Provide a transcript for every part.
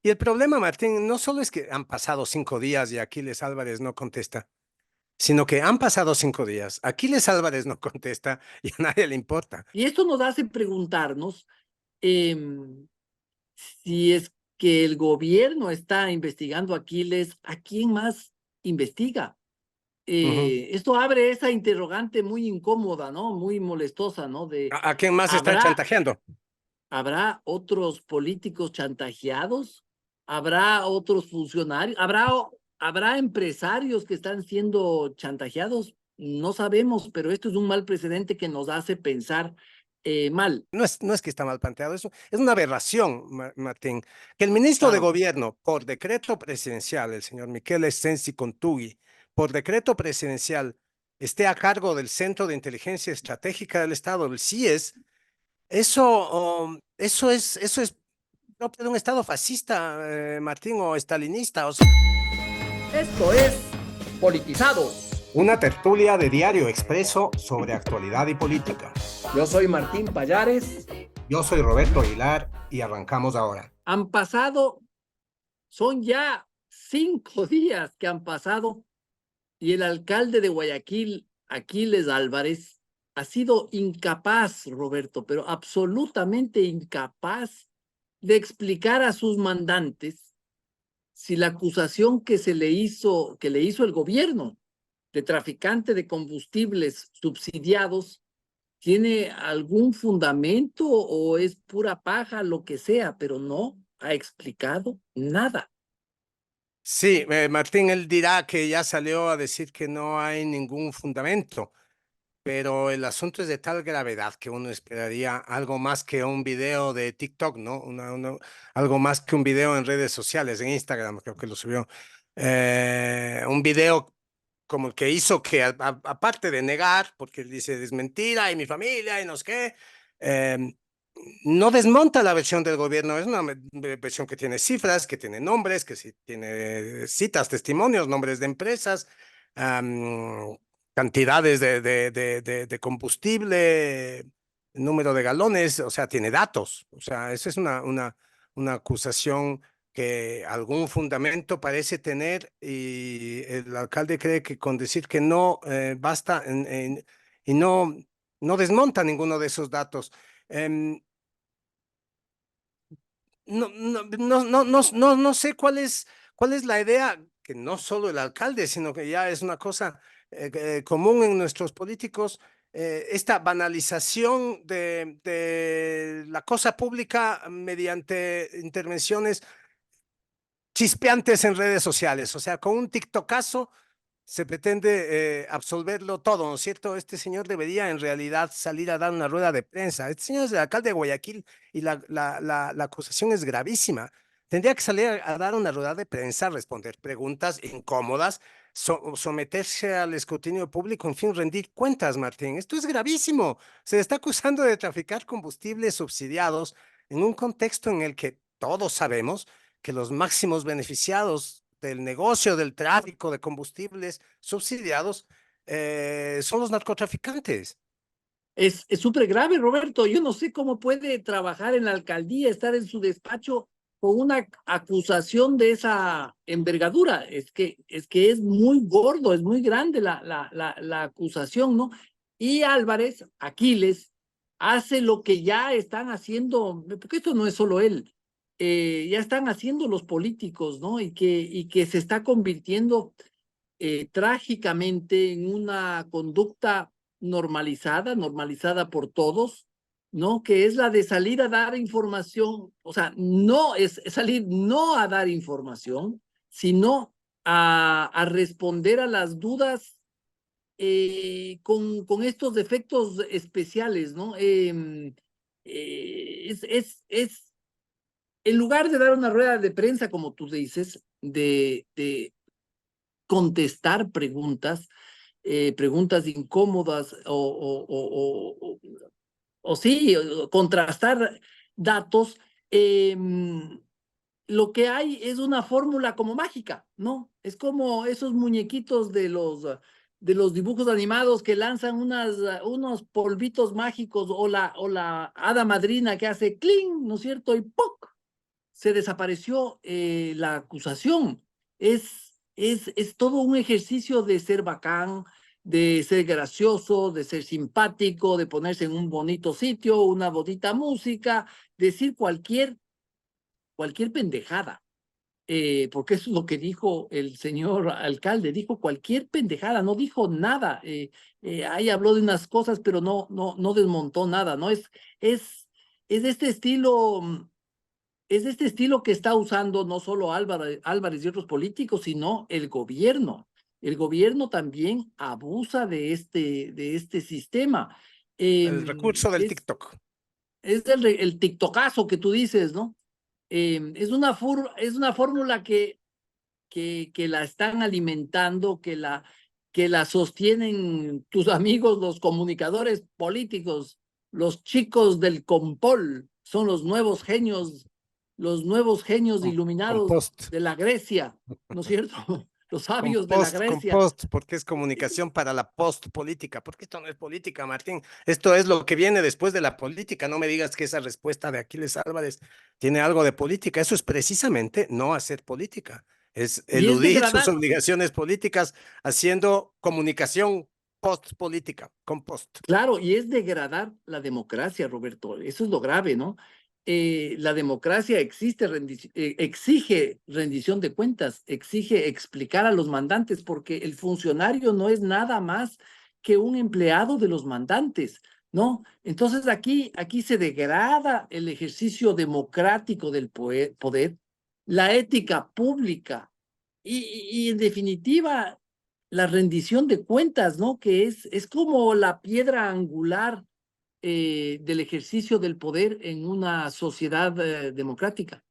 Y el problema, Martín, no solo es que han pasado 5 días y Aquiles Álvarez no contesta, sino que han pasado 5 días, Aquiles Álvarez no contesta y a nadie le importa. Y esto nos hace preguntarnos si es que el gobierno está investigando a Aquiles, ¿a quién más investiga? Ujú. Esto abre esa interrogante muy incómoda, ¿no? Muy molestosa, ¿no? ¿A quién más están ¿habrá, chantajeando? ¿habrá otros políticos chantajeados? ¿Habrá otros funcionarios? ¿Habrá empresarios que están siendo chantajeados? No sabemos, pero esto es un mal precedente que nos hace pensar mal. No es que está mal planteado eso, es una aberración, Martín, que el ministro de Claro. Gobierno, por decreto presidencial, el señor Michele Sensi Contugui, por decreto presidencial, esté a cargo del Centro de Inteligencia Estratégica del Estado, el CIES, eso es propio de un Estado fascista, Martín, o estalinista. O sea, Esto es Politizados. una tertulia de Diario Expreso sobre actualidad y política. Yo soy Martín Payares. Yo soy Roberto Aguilar y arrancamos ahora. Han pasado, son ya 5 días que han pasado y el alcalde de Guayaquil, Aquiles Álvarez, ha sido incapaz, Roberto, pero absolutamente incapaz de explicar a sus mandantes si la acusación que le hizo el gobierno de traficante de combustibles subsidiados tiene algún fundamento o es pura paja, lo que sea, pero no ha explicado nada. Sí, Martín, él dirá que ya salió a decir que no hay ningún fundamento, pero el asunto es de tal gravedad que uno esperaría algo más que un video de TikTok, ¿no? Algo más que un video en redes sociales, en Instagram, creo que lo subió. Un video como el que hizo que, aparte de negar, porque él dice es mentira y mi familia y no sé qué, eh, no desmonta la versión del gobierno, es una versión que tiene cifras, que tiene nombres, que sí tiene citas, testimonios, nombres de empresas, am, cantidades de combustible, número de galones, o sea, tiene datos. O sea, esa es una acusación que algún fundamento parece tener y el alcalde cree que con decir que no basta y no desmonta ninguno de esos datos. Em, no sé cuál es la idea, que no solo el alcalde, sino que ya es una cosa común en nuestros políticos, esta banalización de la cosa pública mediante intervenciones chispeantes en redes sociales. O sea, con un TikTokazo se pretende absolverlo todo, ¿no es cierto? Este señor debería en realidad salir a dar una rueda de prensa. Este señor es el alcalde de Guayaquil y la acusación es gravísima. Tendría que salir a dar una rueda de prensa, responder preguntas incómodas, someterse al escrutinio público, en fin, rendir cuentas, Martín. Esto es gravísimo. Se le está acusando de traficar combustibles subsidiados en un contexto en el que todos sabemos que los máximos beneficiados del negocio del tráfico de combustibles subsidiados son los narcotraficantes. Es súper grave, Roberto. Yo no sé cómo puede trabajar en la alcaldía, estar en su despacho con una acusación de esa envergadura. Es que es muy gordo, es muy grande la acusación, ¿no? Y Álvarez, Aquiles, hace lo que ya están haciendo, porque esto no es solo él, ya están haciendo los políticos, ¿no? Y que se está convirtiendo trágicamente en una conducta normalizada por todos, ¿no? Que es la de salir a dar información, o sea, no es salir no a dar información, sino a responder a las dudas con estos efectos especiales, ¿no? En lugar de dar una rueda de prensa, como tú dices, de contestar preguntas incómodas o sí, contrastar datos, eh, lo que hay es una fórmula como mágica, ¿no? Es como esos muñequitos de los dibujos animados que lanzan unos polvitos mágicos o la hada madrina que hace cling, ¿no es cierto? Y ¡poc! se desapareció la acusación. Es todo un ejercicio de ser bacán, de ser gracioso, de ser simpático, de ponerse en un bonito sitio, una bonita música, decir cualquier pendejada. Porque eso es lo que dijo el señor alcalde, dijo cualquier pendejada, no dijo nada. Ahí habló de unas cosas, pero no desmontó nada, ¿no? Es de este estilo, es de este estilo que está usando no solo Álvarez y otros políticos, sino el gobierno. El gobierno también abusa de este sistema. El recurso del Es, TikTok. es el tiktokazo que tú dices, ¿no? Es una fórmula que la están alimentando, que la sostienen tus amigos, los comunicadores políticos, los chicos del Compol, son los nuevos genios iluminados Compost. de la Grecia, ¿no es cierto? Los sabios de la Compost, Grecia. compost, porque es comunicación para la post-política, porque esto no es política, Martín. Esto es lo que viene después de la política. No me digas que esa respuesta de Aquiles Álvarez tiene algo de política. Eso es precisamente no hacer política. Es Y es eludir sus degradar, obligaciones políticas haciendo comunicación post-política, compost. claro, y es degradar la democracia, Roberto. Eso es lo grave, ¿no? La democracia exige rendición de cuentas, exige explicar a los mandantes, porque el funcionario no es nada más que un empleado de los mandantes, ¿no? Entonces aquí se degrada el ejercicio democrático del poder, la ética pública y en definitiva la rendición de cuentas, ¿no? Que es como la piedra angular del ejercicio del poder en una sociedad democrática.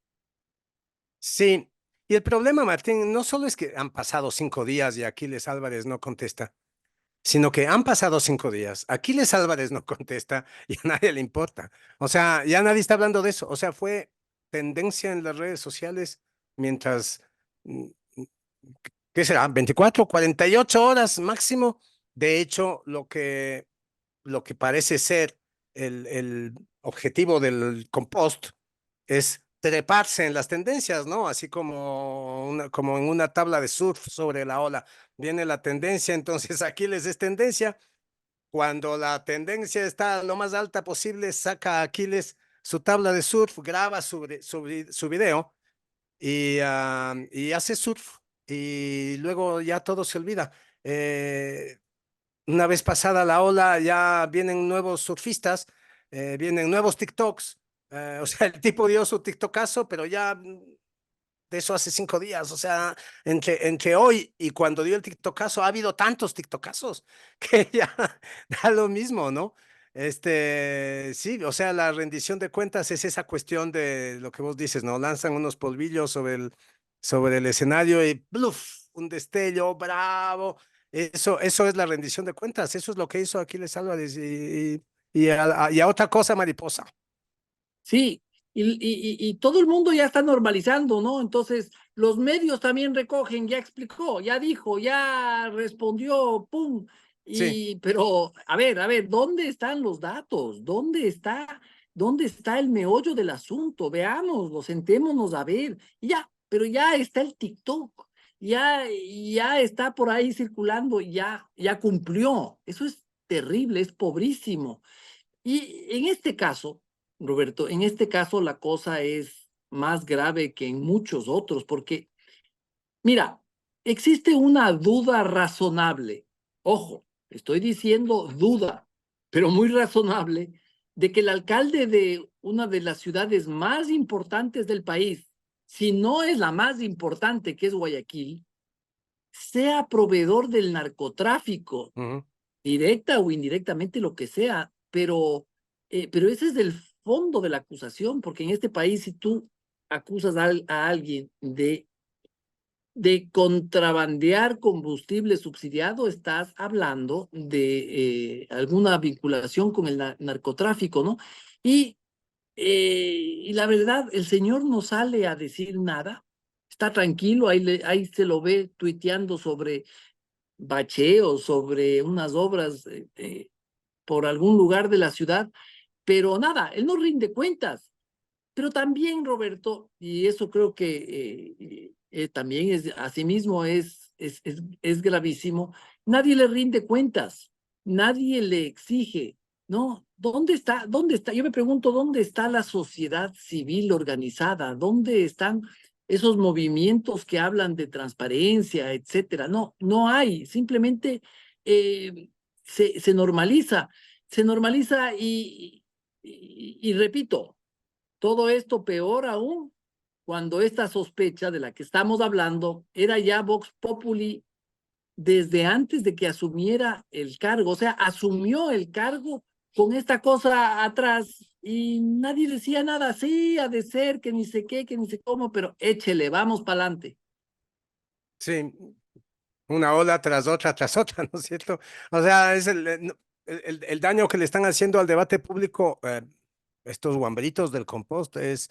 Sí. Y el problema, Martín, no solo es que han pasado 5 días y Aquiles Álvarez no contesta, sino que han pasado 5 días. Aquiles Álvarez no contesta y a nadie le importa. O sea, ya nadie está hablando de eso. O sea, fue tendencia en las redes sociales mientras, mm, ¿qué será? 24, 48 horas máximo. De hecho, lo que parece ser el objetivo del compost es treparse en las tendencias, ¿no? Así como, como en una tabla de surf sobre la ola. Viene la tendencia, entonces Aquiles es tendencia. Cuando la tendencia está lo más alta posible, saca a Aquiles su tabla de surf, graba su video y hace surf. Y luego ya todo se olvida. Eh, una vez pasada la ola, ya vienen nuevos surfistas, vienen nuevos TikToks. O sea, el tipo dio su TikTokazo, pero ya de eso hace 5 días. O sea, entre hoy y cuando dio el TikTokazo, ha habido tantos TikTokazos que ya da lo mismo, ¿no? Sí, o sea, la rendición de cuentas es esa cuestión de lo que vos dices, ¿no? Lanzan unos polvillos sobre el escenario y ¡bluf! Un destello, bravo. Eso es la rendición de cuentas. Eso es lo que hizo Aquiles Álvarez y a otra cosa, mariposa. Sí, y todo el mundo ya está normalizando, ¿no? Entonces, los medios también recogen, ya explicó, ya dijo, ya respondió, ¡pum! Sí. Pero, a ver, ¿dónde están los datos? Dónde está el meollo del asunto? Veámoslo, sentémonos a ver. Ya, pero ya está el TikTok, ya está por ahí circulando, ya cumplió. Eso es terrible, es pobrísimo. Y en este caso, Roberto, en este caso la cosa es más grave que en muchos otros, porque, mira, existe una duda razonable. Ojo, estoy diciendo duda, pero muy razonable, de que el alcalde de una de las ciudades más importantes del país, si no es la más importante, que es Guayaquil, sea proveedor del narcotráfico Ujú. directa o indirectamente, lo que sea, pero ese es el fondo de la acusación, porque en este país, si tú acusas a alguien de contrabandear combustible subsidiado, estás hablando de alguna vinculación con el narcotráfico, ¿no? Y, y la verdad, el señor no sale a decir nada, está tranquilo, ahí se lo ve tuiteando sobre bacheos, sobre unas obras por algún lugar de la ciudad, pero nada, él no rinde cuentas. Pero también, Roberto, y eso creo que también es, asimismo es gravísimo, nadie le rinde cuentas, nadie le exige, ¿no? ¿Dónde está? ¿Dónde está? Yo me pregunto, ¿dónde está la sociedad civil organizada? ¿Dónde están esos movimientos que hablan de transparencia, etcétera? No, no hay, simplemente se normaliza, y repito, todo esto peor aún cuando esta sospecha de la que estamos hablando era ya Vox Populi desde antes de que asumiera el cargo. O sea, asumió el cargo con esta cosa atrás y nadie decía nada. Sí, ha de ser, que ni sé qué, que ni sé cómo, pero échele, vamos para adelante. Sí, una ola tras otra, ¿no es cierto? O sea, es el daño que le están haciendo al debate público, estos guambritos del compost, es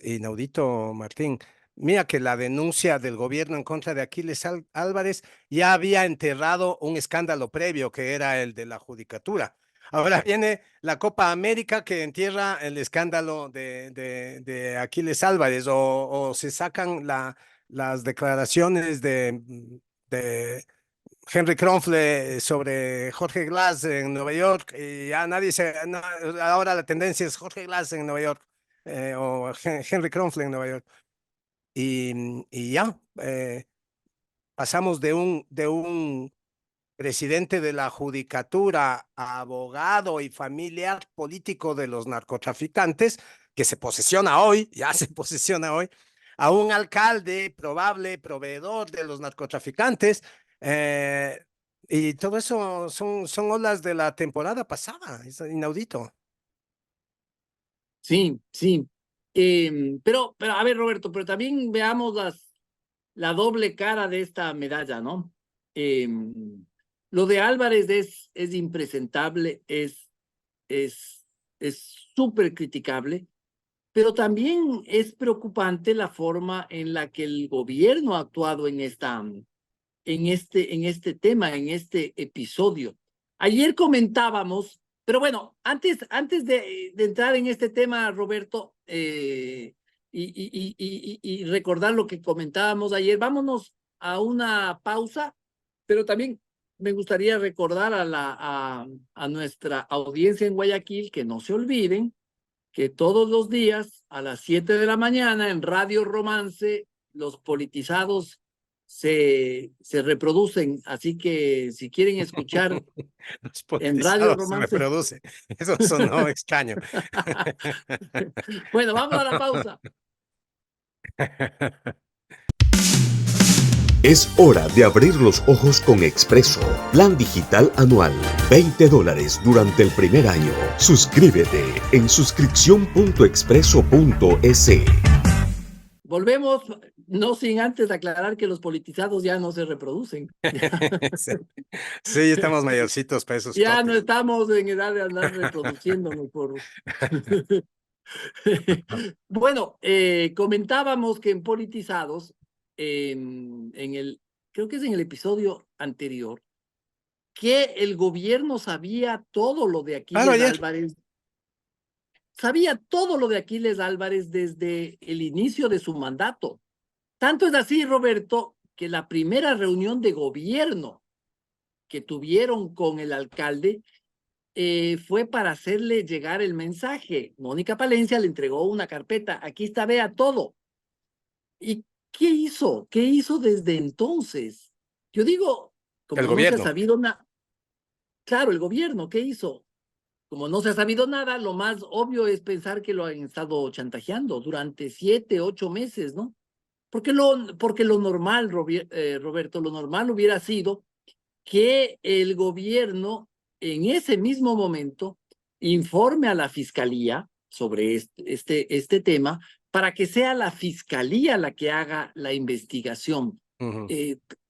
inaudito, Martín. Mira que la denuncia del gobierno en contra de Aquiles Álvarez ya había enterrado un escándalo previo, que era el de la judicatura. Ahora viene la Copa América que entierra el escándalo de Aquiles Álvarez, o se sacan las declaraciones de Henry Kronfle sobre Jorge Glass en Nueva York, y ya ahora la tendencia es Jorge Glass en Nueva York, o Henry Kronfle en Nueva York. Y ya, pasamos de un presidente de la judicatura, abogado y familiar político de los narcotraficantes, que se posesiona hoy, ya se posesiona hoy, a un alcalde probable proveedor de los narcotraficantes. eh, y todo eso son olas de la temporada pasada, es inaudito. Sí, sí. Pero a ver, Roberto, pero también veamos la doble cara de esta medalla, ¿no? Lo de Álvarez es impresentable, es, es súper criticable, pero también es preocupante la forma en la que el gobierno ha actuado en este tema, en este episodio. Ayer comentábamos, pero bueno, antes de entrar en este tema, Roberto, y recordar lo que comentábamos ayer, vámonos a una pausa, pero también me gustaría recordar a nuestra audiencia en Guayaquil que no se olviden que todos los días a las 7 de la mañana en Radio Romance los politizados se reproducen, así que si quieren escuchar Los en Radio politizados se Romance. reproducen. Eso sonó extraño. Bueno, vamos a la pausa. Es hora de abrir los ojos con Expreso. Plan digital anual. $20 durante el primer año. Suscríbete en suscripción.expreso.es. Volvemos, no sin antes aclarar que los politizados ya no se reproducen. Sí, estamos mayorcitos para esos Ya no trotes. estamos en edad de andar reproduciéndonos por... Bueno, comentábamos que en Politizados, creo que es en el episodio anterior, que el gobierno sabía todo lo de Claro, Aquiles ayer. Álvarez, sabía todo lo de Aquiles Álvarez desde el inicio de su mandato. Tanto es así, Roberto, que la primera reunión de gobierno que tuvieron con el alcalde fue para hacerle llegar el mensaje. Mónica Palencia le entregó una carpeta. Aquí está, vea todo. ¿Y qué hizo? ¿Qué hizo desde entonces? Yo digo, El como no se ha gobierno. sabido nada, claro, el gobierno, ¿qué hizo? Como no se ha sabido nada, lo más obvio es pensar que lo han estado chantajeando durante 7, 8 meses, ¿no? Porque lo normal, Roberto, lo normal hubiera sido que el gobierno en ese mismo momento informe a la fiscalía sobre este tema para que sea la fiscalía la que haga la investigación. Ujú.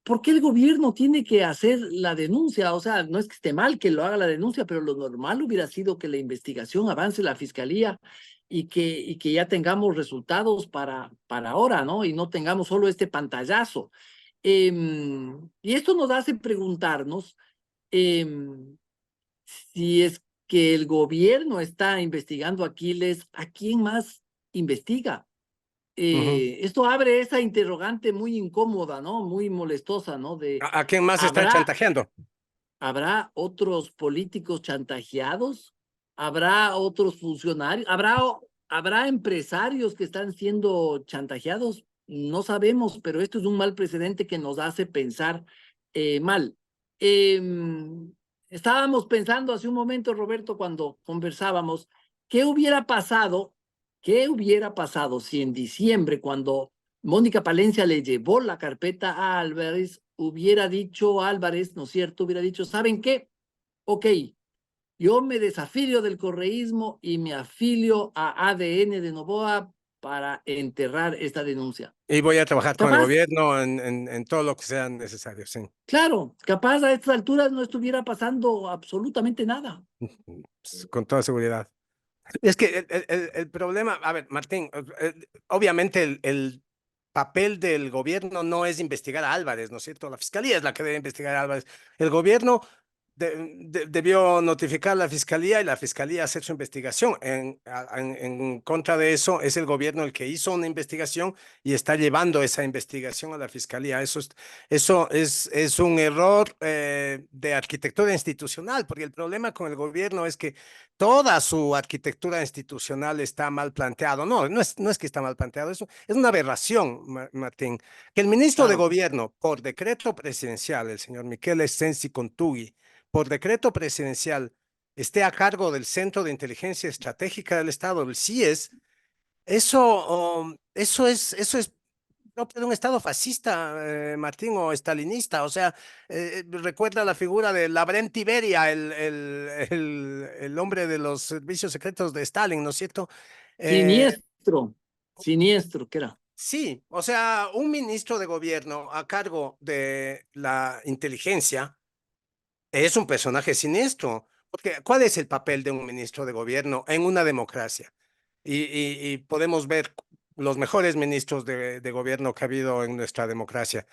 ¿Por qué el gobierno tiene que hacer la denuncia? O sea, no es que esté mal que lo haga la denuncia, pero lo normal hubiera sido que la investigación avance la fiscalía y que ya tengamos resultados para ahora, ¿no? Y no tengamos solo este pantallazo. Y esto nos hace preguntarnos si es que el gobierno está investigando a Aquiles, ¿a quién más investiga. Ujú. Esto abre esa interrogante muy incómoda, ¿no? Muy molestosa, ¿no? De, ¿A quién más está ¿habrá, chantajeando? ¿habrá otros políticos chantajeados? ¿Habrá otros funcionarios? ¿Habrá empresarios que están siendo chantajeados? No sabemos, pero esto es un mal precedente que nos hace pensar mal. Estábamos pensando hace un momento, Roberto, cuando conversábamos, ¿qué hubiera pasado? ¿Qué hubiera pasado si en diciembre, cuando Mónica Palencia le llevó la carpeta a Álvarez, hubiera dicho Álvarez, ¿no es cierto? Hubiera dicho, ¿saben qué? Ok, yo me desafilio del correísmo y me afilio a ADN de Novoa para enterrar esta denuncia. Y voy a trabajar con el Capaz, gobierno en todo lo que sea necesario, sí. claro, capaz a estas alturas no estuviera pasando absolutamente nada. Con toda seguridad. Es que el problema, a ver, Martín, obviamente el papel del gobierno no es investigar a Álvarez, ¿no es cierto? La fiscalía es la que debe investigar a Álvarez. El gobierno debió notificar a la fiscalía y la fiscalía hacer su investigación. En contra de eso, es el gobierno el que hizo una investigación y está llevando esa investigación a la fiscalía. Es un error de arquitectura institucional, porque el problema con el gobierno es que toda su arquitectura institucional está mal planteado. No es que está mal planteado, es una aberración, Martín. Que el ministro de Claro, Gobierno, por decreto presidencial, el señor Michele Sensi Contugui, por decreto presidencial, esté a cargo del Centro de Inteligencia Estratégica del Estado, el CIES, eso es propio de un Estado fascista, Martín, o estalinista. O sea, recuerda la figura de Lavrenti Beria, el hombre de los servicios secretos de Stalin, ¿no es cierto? Eh, siniestro, siniestro que era. sí, o sea, un ministro de gobierno a cargo de la inteligencia es un personaje siniestro, porque ¿cuál es el papel de un ministro de gobierno en una democracia? Y podemos ver los mejores ministros de gobierno que ha habido en nuestra democracia.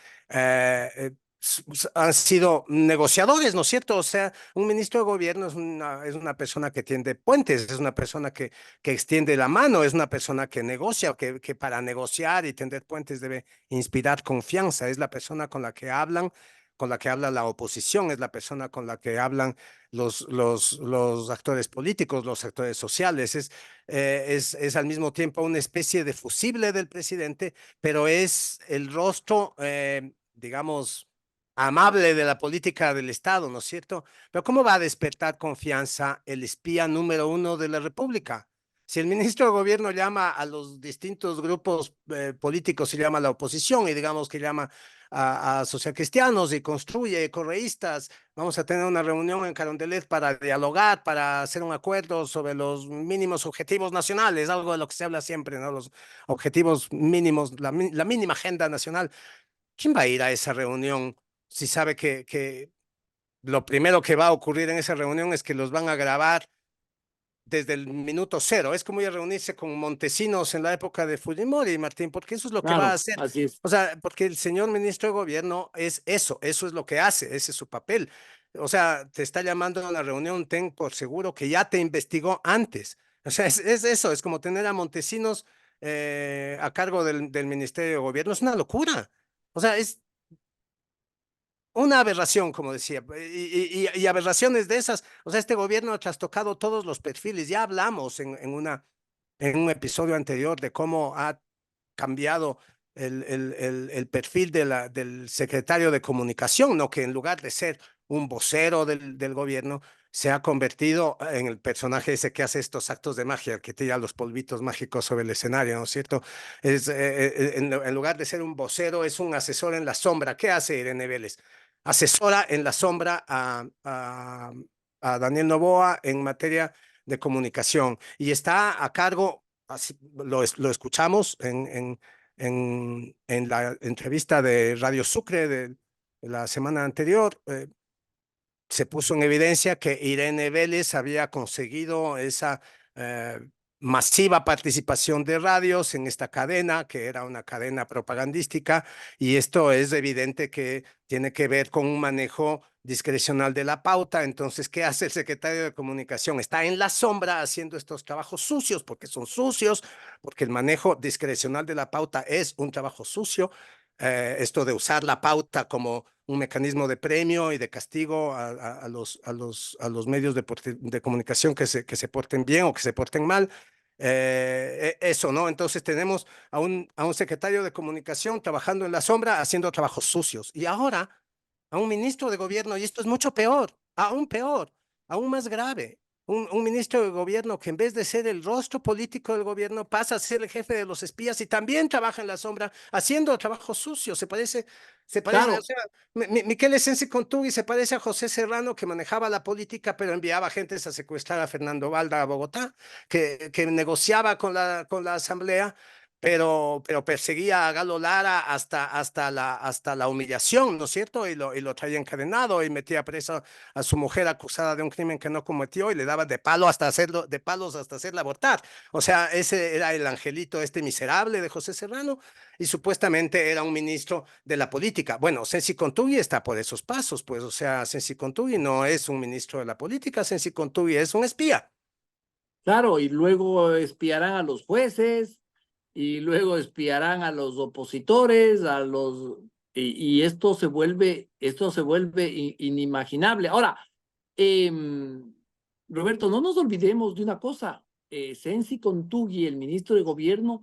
Han sido negociadores, ¿no es cierto? O sea, un ministro de gobierno es una persona que tiende puentes, es una persona que extiende la mano, es una persona que negocia, que para negociar y tender puentes debe inspirar confianza, es la persona con la que habla la oposición, es la persona con la que hablan los actores políticos, los actores sociales, es al mismo tiempo una especie de fusible del presidente, pero es el rostro, digamos, amable de la política del Estado, ¿no es cierto? Pero ¿cómo va a despertar confianza el espía número uno de la República? Si el ministro de Gobierno llama a los distintos grupos políticos, se llama a la oposición y digamos que llama a socialcristianos y construye correístas. Vamos a tener una reunión en Carondelet para dialogar, para hacer un acuerdo sobre los mínimos objetivos nacionales, algo de lo que se habla siempre, ¿no? Los objetivos mínimos, la mínima agenda nacional. ¿Quién va a ir a esa reunión si sabe que lo primero que va a ocurrir en esa reunión es que los van a grabar desde el minuto cero? Es como ir a reunirse con Montesinos en la época de Fujimori, Martín, porque eso es lo que va a Claro, hacer. así es. O sea, porque el señor ministro de Gobierno es eso es lo que hace, ese es su papel. O sea, te está llamando a una reunión, ten por seguro que ya te investigó antes. O sea, es eso, es como tener a Montesinos a cargo del Ministerio de Gobierno, es una locura. O sea, es una aberración, como decía, y aberraciones de esas. O sea, este gobierno ha trastocado todos los perfiles. Ya hablamos en un episodio anterior de cómo ha cambiado el perfil del secretario de comunicación, ¿no? Que en lugar de ser un vocero del gobierno, se ha convertido en el personaje ese que hace estos actos de magia, que tira los polvitos mágicos sobre el escenario, ¿no es cierto? En lugar de ser un vocero, es un asesor en la sombra. ¿Qué hace Irene Vélez? Asesora en la sombra a Daniel Noboa en materia de comunicación y está a cargo, así, lo escuchamos en la entrevista de Radio Sucre de la semana anterior. Se puso en evidencia que Irene Vélez había conseguido esa masiva participación de radios en esta cadena, que era una cadena propagandística, y esto es evidente que tiene que ver con un manejo discrecional de la pauta. Entonces, ¿qué hace el secretario de Comunicación? Está en la sombra haciendo estos trabajos sucios, porque son sucios, porque el manejo discrecional de la pauta es un trabajo sucio. Esto de usar la pauta como un mecanismo de premio y de castigo a los medios de comunicación que se porten bien o que se porten mal. Eso, ¿no? Entonces tenemos a un secretario de Comunicación trabajando en la sombra, haciendo trabajos sucios. Y ahora a un ministro de gobierno, y esto es mucho peor, aún más grave. Un ministro de gobierno que en vez de ser el rostro político del gobierno pasa a ser el jefe de los espías y también trabaja en la sombra haciendo trabajo sucio. Se parece, o Claro, sea, Miquel Esensi Contugui se parece a José Serrano, que manejaba la política pero enviaba gentes a secuestrar a Fernando Valda a Bogotá, que negociaba con la asamblea, pero perseguía a Galo Lara hasta la humillación, ¿no es cierto? Y lo traía encadenado y metía preso a su mujer acusada de un crimen que no cometió y le daba de palos hasta hacerla abortar. O sea, ese era el angelito este miserable de José Serrano, y supuestamente era un ministro de la política. Bueno, Sensi Contugui está por esos pasos, pues, o sea, Sensi Contugui no es un ministro de la política, Sensi Contugui es un espía. claro, y luego espiarán a los jueces, y luego espiarán a los opositores, y esto se vuelve inimaginable. Ahora, Roberto, no nos olvidemos de una cosa. Sensi Contugui, el ministro de Gobierno,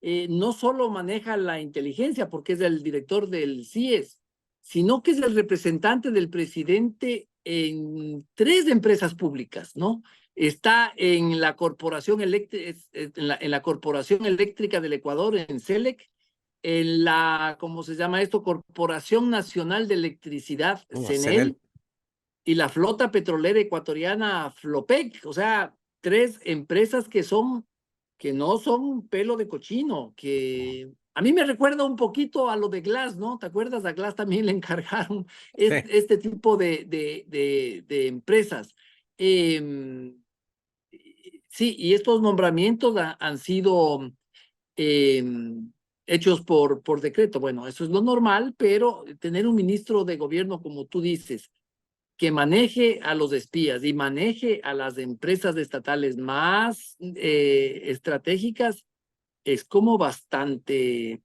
no solo maneja la inteligencia porque es el director del CIES, sino que es el representante del presidente en 3 empresas públicas, ¿no? Está en la Corporación Eléctrica del Ecuador, en CELEC, en la, ¿cómo se llama esto? Corporación Nacional de Electricidad, CENEL, y la Flota Petrolera Ecuatoriana, FLOPEC. O sea, 3 empresas que no son pelo de cochino, que a mí me recuerda un poquito a lo de Glass, ¿no? ¿Te acuerdas? A Glass también le encargaron este tipo de empresas. Sí, y estos nombramientos han sido hechos por decreto. Bueno, eso es lo normal, pero tener un ministro de gobierno, como tú dices, que maneje a los espías y maneje a las empresas estatales más estratégicas, es como bastante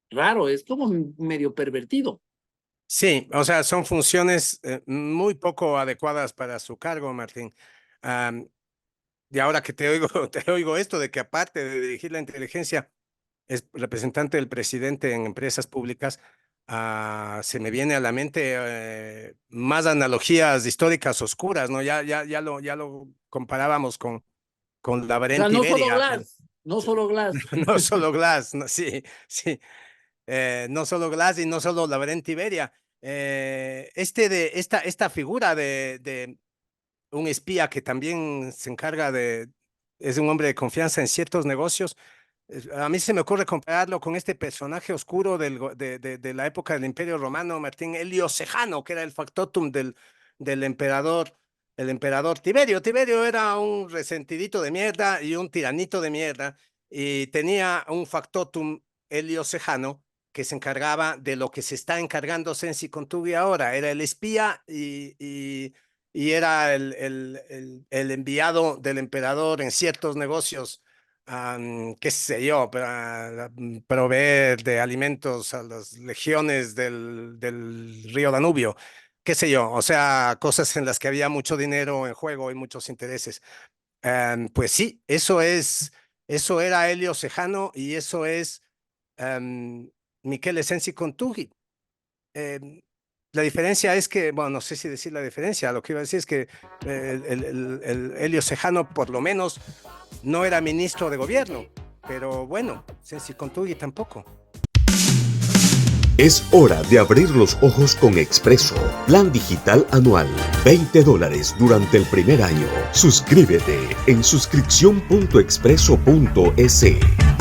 raro, es como medio pervertido. Sí, o sea, son funciones muy poco adecuadas para su cargo, Martín. Y ahora que te oigo, te oigo esto de que aparte de dirigir la inteligencia, es representante del presidente en empresas públicas, se me viene a la mente más analogías históricas oscuras, ¿no? Ya lo comparábamos con O sea, Lavrent no solo Iberia. Glass, no solo Glass. No solo Glass, no, sí, sí. No solo Glass y no solo Lavrent Iberia. Esta figura de un espía que también se encarga es un hombre de confianza en ciertos negocios. A mí se me ocurre compararlo con este personaje oscuro de la época del Imperio Romano, Martín, Elio Sejano, que era el factotum del emperador, el emperador Tiberio. Tiberio era un resentidito de mierda y un tiranito de mierda, y tenía un factotum, Elio Sejano, que se encargaba de lo que se está encargando Sensi Contugui ahora. Era el espía y era el enviado del emperador en ciertos negocios, qué sé yo, para proveer de alimentos a las legiones del río Danubio, qué sé yo, o sea, cosas en las que había mucho dinero en juego y muchos intereses. Pues sí, eso era Elio Sejano, y eso es Miquel Esensi Contugui. La diferencia es que, bueno, no sé si decir la diferencia, lo que iba a decir es que el Elio Sejano por lo menos no era ministro de gobierno, pero bueno, Sensi Contugui tampoco. Es hora de abrir los ojos con Expreso. Plan digital anual. $20 durante el primer año. Suscríbete en suscripción.expreso.es.